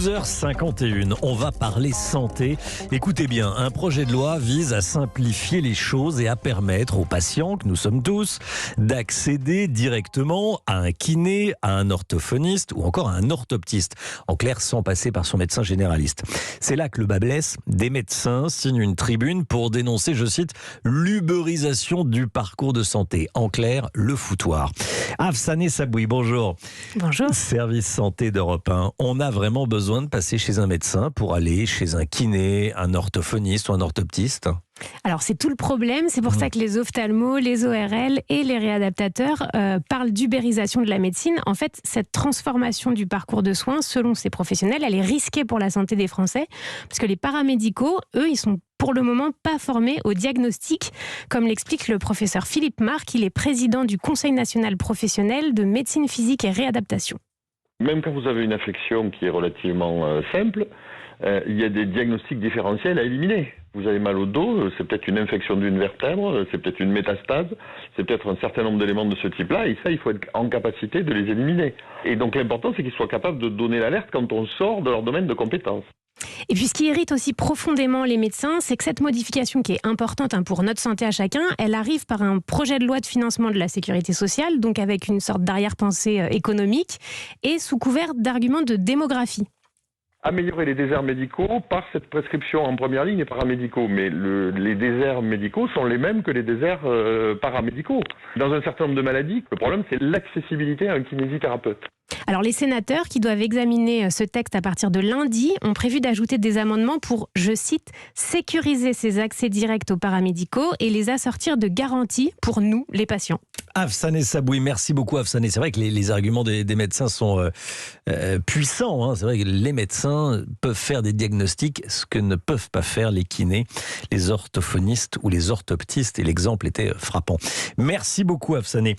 12h51, on va parler santé. Écoutez bien, un projet de loi vise à simplifier les choses et à permettre aux patients, que nous sommes tous, d'accéder directement à un kiné, à un orthophoniste ou encore à un orthoptiste. En clair, sans passer par son médecin généraliste. C'est là que le bas blesse. Des médecins signent une tribune pour dénoncer, je cite, l'ubérisation du parcours de santé. En clair, le foutoir. Afsané Saboui, bonjour. Bonjour. Service santé d'Europe 1. On a vraiment besoin de passer chez un médecin pour aller chez un kiné, un orthophoniste ou un orthoptiste? Alors c'est tout le problème, c'est pour ça que les ophtalmos, les ORL et les réadaptateurs parlent d'ubérisation de la médecine. En fait, cette transformation du parcours de soins, selon ces professionnels, elle est risquée pour la santé des Français, parce que les paramédicaux, eux, ils sont pour le moment pas formés au diagnostic, comme l'explique le professeur Philippe Marc, il est président du Conseil national professionnel de médecine physique et réadaptation. Même quand vous avez une infection qui est relativement simple, il y a des diagnostics différentiels à éliminer. Vous avez mal au dos, c'est peut-être une infection d'une vertèbre, c'est peut-être une métastase, c'est peut-être un certain nombre d'éléments de ce type-là, et ça, il faut être en capacité de les éliminer. Et donc l'important, c'est qu'ils soient capables de donner l'alerte quand on sort de leur domaine de compétence. Et puis ce qui irrite aussi profondément les médecins, c'est que cette modification qui est importante pour notre santé à chacun, elle arrive par un projet de loi de financement de la sécurité sociale, donc avec une sorte d'arrière-pensée économique, et sous couvert d'arguments de démographie. Améliorer les déserts médicaux par cette prescription en première ligne et paramédicaux. Mais les déserts médicaux sont les mêmes que les déserts paramédicaux. Dans un certain nombre de maladies, le problème, c'est l'accessibilité à un kinésithérapeute. Alors les sénateurs qui doivent examiner ce texte à partir de lundi ont prévu d'ajouter des amendements pour, je cite, sécuriser ces accès directs aux paramédicaux et les assortir de garanties pour nous, les patients. Afsané Saboui, merci beaucoup Afsané. C'est vrai que les arguments des médecins sont puissants. Hein. C'est vrai que les médecins peuvent faire des diagnostics, ce que ne peuvent pas faire les kinés, les orthophonistes ou les orthoptistes. Et l'exemple était frappant. Merci beaucoup Afsané.